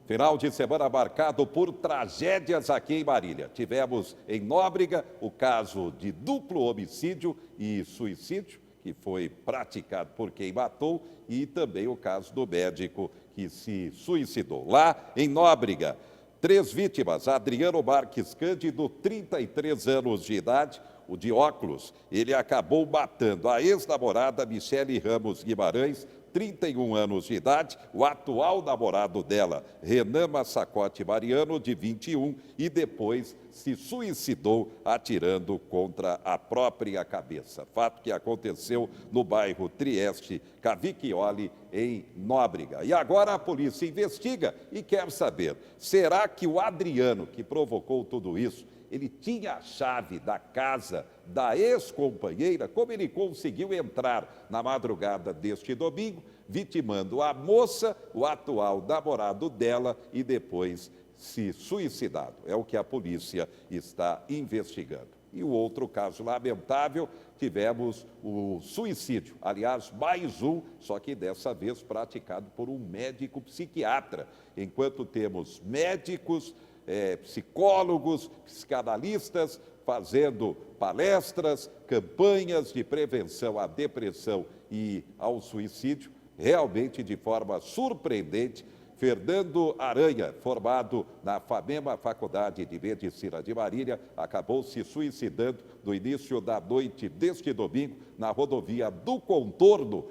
Final de semana marcado por tragédias aqui em Marília. Tivemos em Nóbrega o caso de duplo homicídio e suicídio, que foi praticado por quem matou, e também o caso do médico que se suicidou. Lá em Nóbrega, 3 vítimas: Adriano Marques Cândido, 33 anos de idade, o de óculos. Ele acabou matando a ex-namorada Michele Ramos Guimarães, 31 anos de idade, o atual namorado dela, Renan Massacote Mariano, de 21, e depois se suicidou atirando contra a própria cabeça. Fato que aconteceu no bairro Trieste Cavicchioli, em Nóbrega. E agora a polícia investiga e quer saber, será que o Adriano, que provocou tudo isso, ele tinha a chave da casa da ex-companheira? Como ele conseguiu entrar na madrugada deste domingo, vitimando a moça, o atual namorado dela, e depois se suicidado? É o que a polícia está investigando. E o outro caso lamentável, tivemos o suicídio, aliás, mais um, só que dessa vez praticado por um médico psiquiatra. Enquanto temos médicos, psicólogos, psicanalistas fazendo palestras, campanhas de prevenção à depressão e ao suicídio, realmente de forma surpreendente, Fernando Aranha, formado na FAMEMA, Faculdade de Medicina de Marília, acabou se suicidando no início da noite deste domingo, na rodovia do Contorno,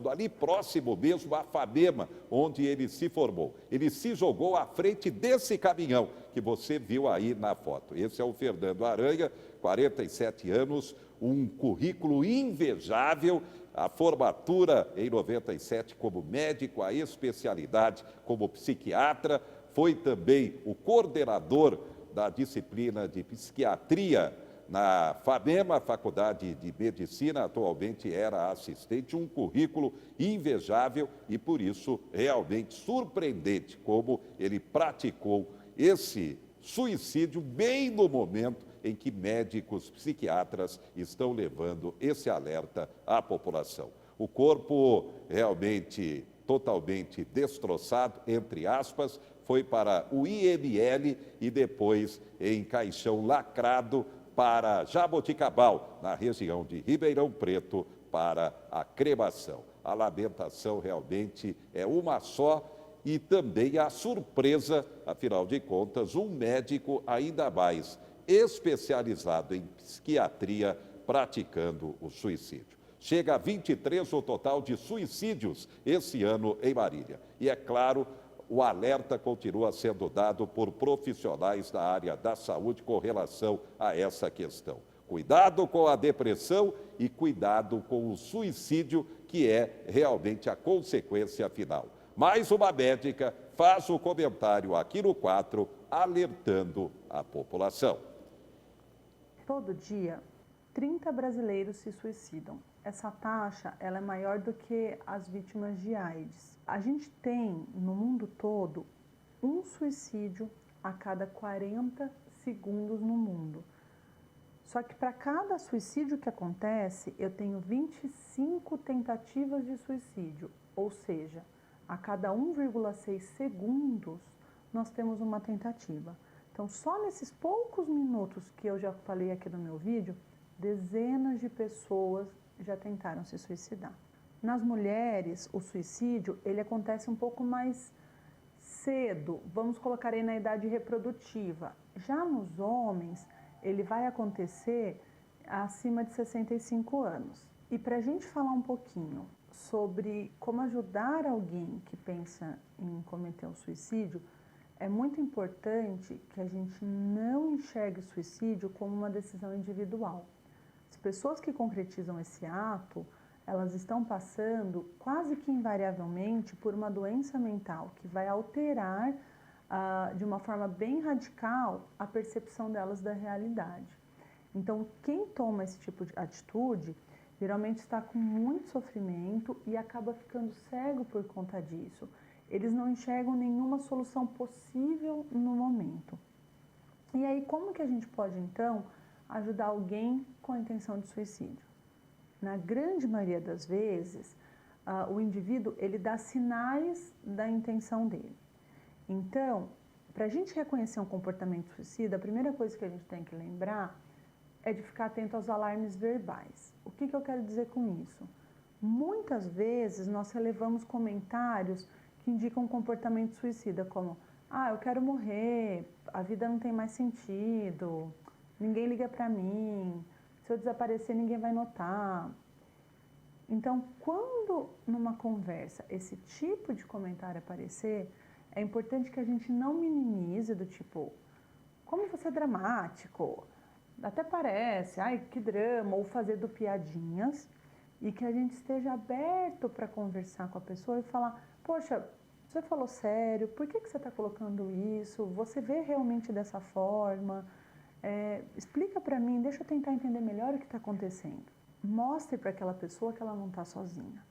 ali próximo mesmo à FAMEMA, onde ele se formou. Ele se jogou à frente desse caminhão que você viu aí na foto. Esse é o Fernando Aranha, 47 anos, um currículo invejável, a formatura em 97 como médico, a especialidade como psiquiatra, foi também o coordenador da disciplina de psiquiatria na FAMEMA, Faculdade de Medicina, atualmente era assistente, um currículo invejável e, por isso, realmente surpreendente como ele praticou esse suicídio bem no momento em que médicos psiquiatras estão levando esse alerta à população. O corpo realmente totalmente destroçado, entre aspas, foi para o IML e depois em caixão lacrado para Jaboticabal, na região de Ribeirão Preto, para a cremação. A lamentação realmente é uma só, e também a surpresa, afinal de contas, um médico ainda mais especializado em psiquiatria praticando o suicídio. Chega a 23 o total de suicídios esse ano em Marília. E, é claro, o alerta continua sendo dado por profissionais da área da saúde com relação a essa questão. Cuidado com a depressão e cuidado com o suicídio, que é realmente a consequência final. Mais uma médica faz o comentário aqui no 4, alertando a população. Todo dia, 30 brasileiros se suicidam. Essa taxa ela é maior do que as vítimas de AIDS. A gente tem, no mundo todo, um suicídio a cada 40 segundos no mundo. Só que para cada suicídio que acontece, eu tenho 25 tentativas de suicídio, ou seja, a cada 1,6 segundos nós temos uma tentativa. Então, só nesses poucos minutos que eu já falei aqui no meu vídeo, dezenas de pessoas já tentaram se suicidar. Nas mulheres, o suicídio ele acontece um pouco mais cedo, vamos colocar aí na idade reprodutiva. Já nos homens, ele vai acontecer acima de 65 anos. E para a gente falar um pouquinho sobre como ajudar alguém que pensa em cometer um suicídio, é muito importante que a gente não enxergue o suicídio como uma decisão individual. As pessoas que concretizam esse ato, elas estão passando quase que invariavelmente por uma doença mental que vai alterar de uma forma bem radical a percepção delas da realidade. Então, quem toma esse tipo de atitude geralmente está com muito sofrimento e acaba ficando cego por conta disso. Eles não enxergam nenhuma solução possível no momento. E aí, como que a gente pode, então, ajudar alguém com a intenção de suicídio? Na grande maioria das vezes, o indivíduo ele dá sinais da intenção dele. Então, para a gente reconhecer um comportamento suicida, a primeira coisa que a gente tem que lembrar é de ficar atento aos alarmes verbais. O que eu quero dizer com isso? Muitas vezes nós relevamos comentários que indicam um comportamento suicida, como eu quero morrer, a vida não tem mais sentido, ninguém liga para mim, se eu desaparecer ninguém vai notar. Então, quando numa conversa esse tipo de comentário aparecer, é importante que a gente não minimize do tipo, como você é dramático, até parece, ai que drama, ou fazendo piadinhas, e que a gente esteja aberto para conversar com a pessoa e falar, poxa, você falou sério, por que você está colocando isso? Você vê realmente dessa forma? Explica para mim, deixa eu tentar entender melhor o que está acontecendo. Mostre para aquela pessoa que ela não está sozinha.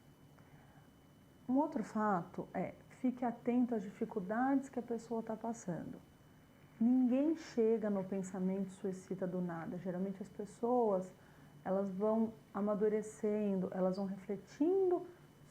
Um outro fato é, fique atento às dificuldades que a pessoa está passando. Ninguém chega no pensamento suicida do nada. Geralmente as pessoas, elas vão amadurecendo, elas vão refletindo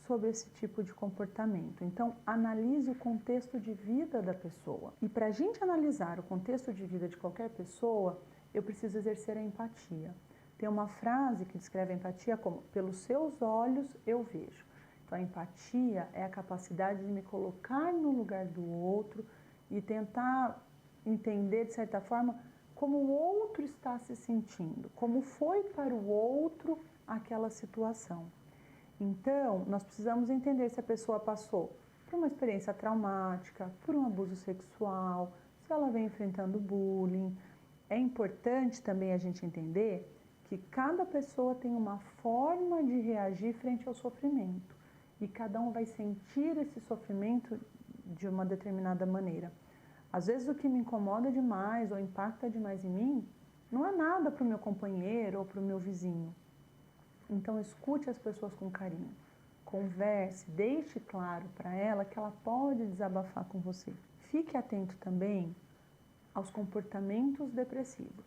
sobre esse tipo de comportamento. Então, analise o contexto de vida da pessoa. E para a gente analisar o contexto de vida de qualquer pessoa, eu preciso exercer a empatia. Tem uma frase que descreve a empatia como, pelos seus olhos eu vejo. Então, a empatia é a capacidade de me colocar no lugar do outro e tentar entender, de certa forma, como o outro está se sentindo, como foi para o outro aquela situação. Então, nós precisamos entender se a pessoa passou por uma experiência traumática, por um abuso sexual, se ela vem enfrentando bullying. É importante também a gente entender que cada pessoa tem uma forma de reagir frente ao sofrimento e cada um vai sentir esse sofrimento de uma determinada maneira. Às vezes o que me incomoda demais ou impacta demais em mim não é nada para o meu companheiro ou para o meu vizinho. Então escute as pessoas com carinho, converse, deixe claro para ela que ela pode desabafar com você. Fique atento também aos comportamentos depressivos.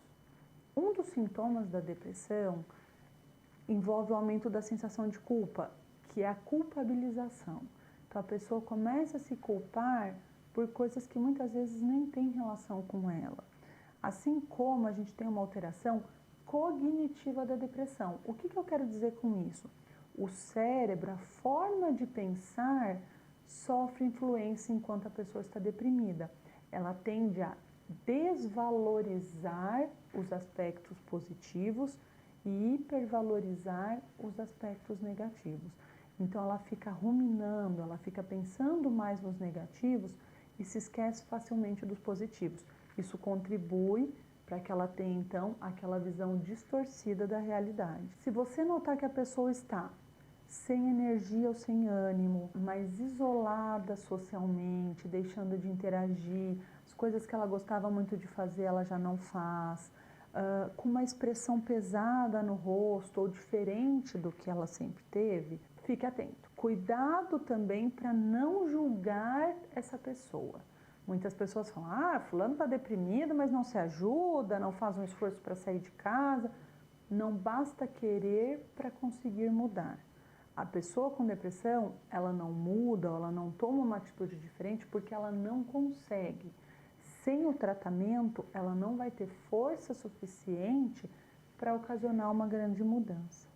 Um dos sintomas da depressão envolve o aumento da sensação de culpa, que é a culpabilização. Então a pessoa começa a se culpar por coisas que muitas vezes nem têm relação com ela. Assim como a gente tem uma alteração cognitiva da depressão. O que eu quero dizer com isso? O cérebro, a forma de pensar, sofre influência enquanto a pessoa está deprimida. Ela tende a desvalorizar os aspectos positivos e hipervalorizar os aspectos negativos. Então ela fica ruminando, ela fica pensando mais nos negativos e se esquece facilmente dos positivos. Isso contribui para que ela tenha, então, aquela visão distorcida da realidade. Se você notar que a pessoa está sem energia ou sem ânimo, mais isolada socialmente, deixando de interagir, as coisas que ela gostava muito de fazer ela já não faz, com uma expressão pesada no rosto ou diferente do que ela sempre teve, fique atento. Cuidado também para não julgar essa pessoa. Muitas pessoas falam, fulano está deprimido, mas não se ajuda, não faz um esforço para sair de casa. Não basta querer para conseguir mudar. A pessoa com depressão, ela não muda, ela não toma uma atitude diferente porque ela não consegue. Sem o tratamento, ela não vai ter força suficiente para ocasionar uma grande mudança.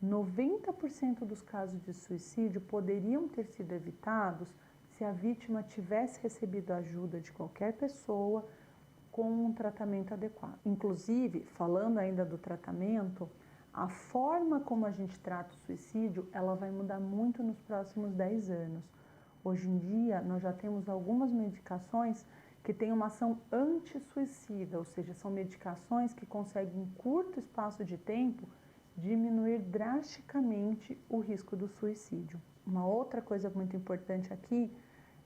90% dos casos de suicídio poderiam ter sido evitados se a vítima tivesse recebido ajuda de qualquer pessoa com um tratamento adequado. Inclusive, falando ainda do tratamento, a forma como a gente trata o suicídio, ela vai mudar muito nos próximos 10 anos. Hoje em dia, nós já temos algumas medicações que têm uma ação anti-suicida, ou seja, são medicações que conseguem, em curto espaço de tempo, diminuir drasticamente o risco do suicídio. Uma outra coisa muito importante aqui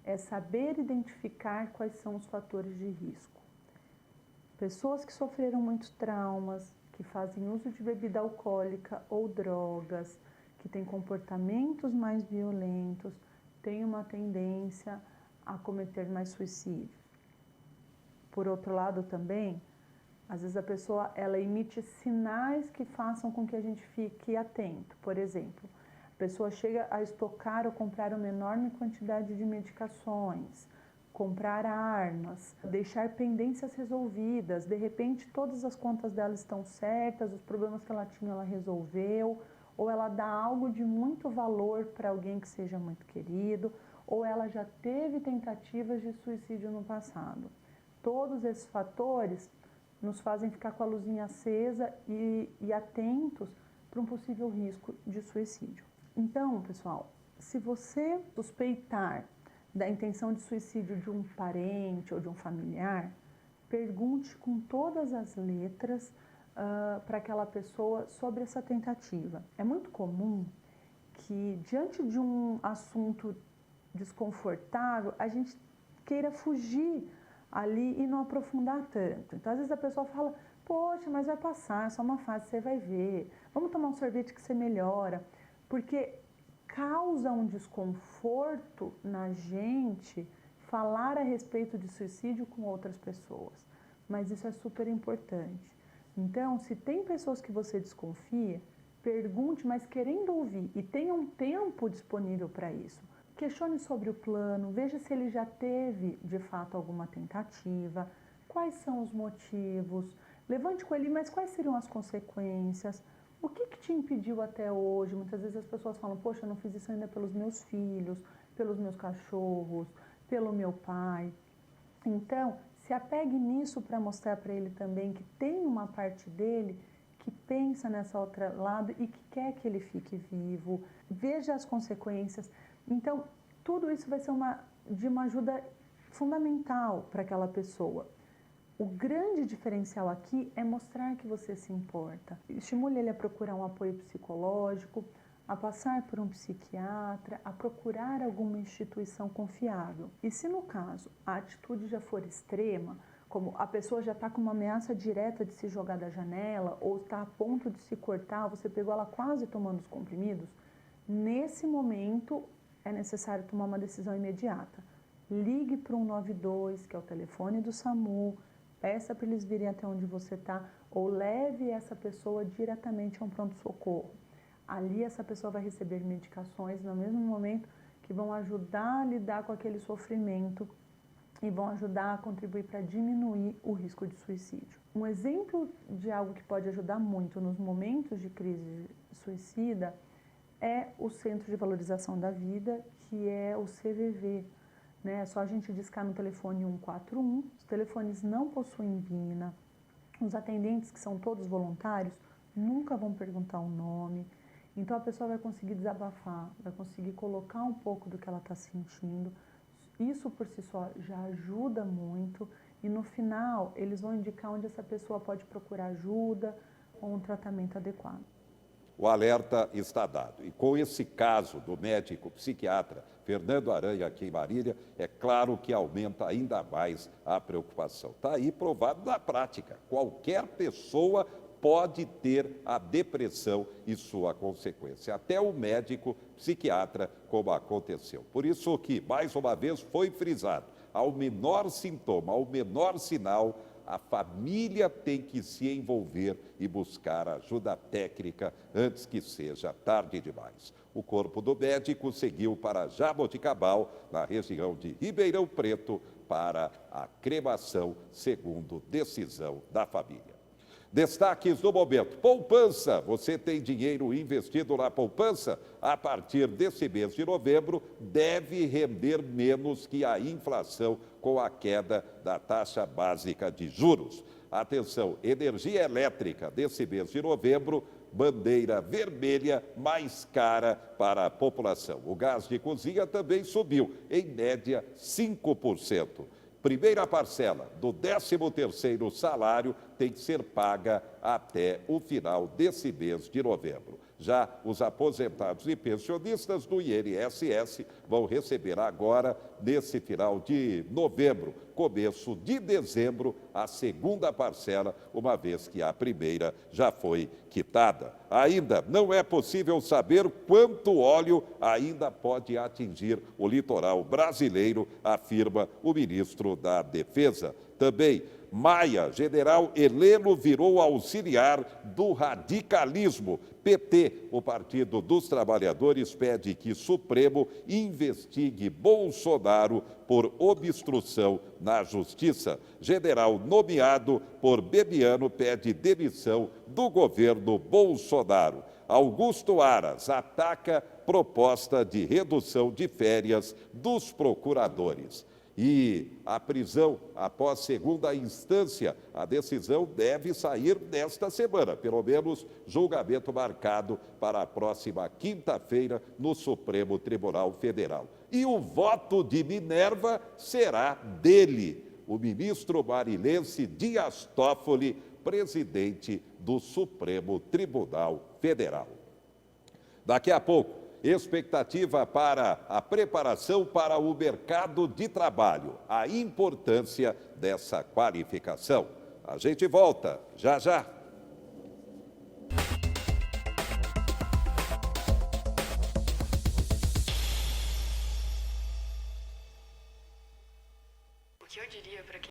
é saber identificar quais são os fatores de risco. Pessoas que sofreram muitos traumas, que fazem uso de bebida alcoólica ou drogas, que têm comportamentos mais violentos, têm uma tendência a cometer mais suicídio. Por outro lado também, às vezes a pessoa ela emite sinais que façam com que a gente fique atento. Por exemplo, a pessoa chega a estocar ou comprar uma enorme quantidade de medicações, comprar armas, deixar pendências resolvidas, de repente todas as contas dela estão certas, os problemas que ela tinha ela resolveu, ou ela dá algo de muito valor para alguém que seja muito querido, ou ela já teve tentativas de suicídio no passado. Todos esses fatores nos fazem ficar com a luzinha acesa e atentos para um possível risco de suicídio. Então, pessoal, se você suspeitar da intenção de suicídio de um parente ou de um familiar, pergunte com todas as letras para aquela pessoa sobre essa tentativa. É muito comum que, diante de um assunto desconfortável, a gente queira fugir ali e não aprofundar tanto. Então, às vezes a pessoa fala, poxa, mas vai passar, é só uma fase, você vai ver. Vamos tomar um sorvete que você melhora. Porque causa um desconforto na gente falar a respeito de suicídio com outras pessoas. Mas isso é super importante. Então, se tem pessoas que você desconfia, pergunte, mas querendo ouvir, e tenha um tempo disponível para isso. Questione sobre o plano, veja se ele já teve, de fato, alguma tentativa, quais são os motivos, levante com ele, mas quais seriam as consequências, o que te impediu até hoje? Muitas vezes as pessoas falam, poxa, eu não fiz isso ainda pelos meus filhos, pelos meus cachorros, pelo meu pai. Então, se apegue nisso para mostrar para ele também que tem uma parte dele que pensa nessa outra lado e que quer que ele fique vivo, veja as consequências. Então, tudo isso vai ser de uma ajuda fundamental para aquela pessoa. O grande diferencial aqui é mostrar que você se importa. Estimule ele a procurar um apoio psicológico, a passar por um psiquiatra, a procurar alguma instituição confiável. E se no caso a atitude já for extrema, como a pessoa já está com uma ameaça direta de se jogar da janela ou está a ponto de se cortar, você pegou ela quase tomando os comprimidos, nesse momento é necessário tomar uma decisão imediata. Ligue para o 192, que é o telefone do SAMU, peça para eles virem até onde você está ou leve essa pessoa diretamente a um pronto-socorro. Ali essa pessoa vai receber medicações no mesmo momento que vão ajudar a lidar com aquele sofrimento e vão ajudar a contribuir para diminuir o risco de suicídio. Um exemplo de algo que pode ajudar muito nos momentos de crise suicida é o Centro de Valorização da Vida, que é o CVV. É só a gente discar no telefone 141, os telefones não possuem vina, os atendentes, que são todos voluntários, nunca vão perguntar o nome, então a pessoa vai conseguir desabafar, vai conseguir colocar um pouco do que ela está sentindo, isso por si só já ajuda muito e no final eles vão indicar onde essa pessoa pode procurar ajuda ou um tratamento adequado. O alerta está dado. E com esse caso do médico psiquiatra Fernando Aranha aqui em Marília, é claro que aumenta ainda mais a preocupação. Está aí provado na prática. Qualquer pessoa pode ter a depressão e sua consequência. Até o médico psiquiatra, como aconteceu. Por isso que, mais uma vez, foi frisado, ao menor sintoma, ao menor sinal, a família tem que se envolver e buscar ajuda técnica antes que seja tarde demais. O corpo do médico seguiu para Jaboticabal, na região de Ribeirão Preto, para a cremação, segundo decisão da família. Destaques do momento. Poupança. Você tem dinheiro investido na poupança? A partir desse mês de novembro, deve render menos que a inflação com a queda da taxa básica de juros. Atenção, energia elétrica desse mês de novembro, bandeira vermelha mais cara para a população. O gás de cozinha também subiu, em média 5%. Primeira parcela do 13º salário tem que ser paga até o final desse mês de novembro. Já os aposentados e pensionistas do INSS vão receber agora, nesse final de novembro, começo de dezembro, a segunda parcela, uma vez que a primeira já foi quitada. Ainda não é possível saber quanto óleo ainda pode atingir o litoral brasileiro, afirma o ministro da Defesa. Também, Maia, general Heleno virou auxiliar do radicalismo. PT, o Partido dos Trabalhadores, pede que Supremo investigue Bolsonaro por obstrução na Justiça. General nomeado por Bebiano pede demissão do governo Bolsonaro. Augusto Aras ataca proposta de redução de férias dos procuradores. E a prisão após segunda instância, a decisão deve sair nesta semana, pelo menos julgamento marcado para a próxima quinta-feira no Supremo Tribunal Federal. E o voto de Minerva será dele, o ministro marinense Dias Toffoli, presidente do Supremo Tribunal Federal. Daqui a pouco, expectativa para a preparação para o mercado de trabalho, a importância dessa qualificação. A gente volta já já. O que eu diria para quem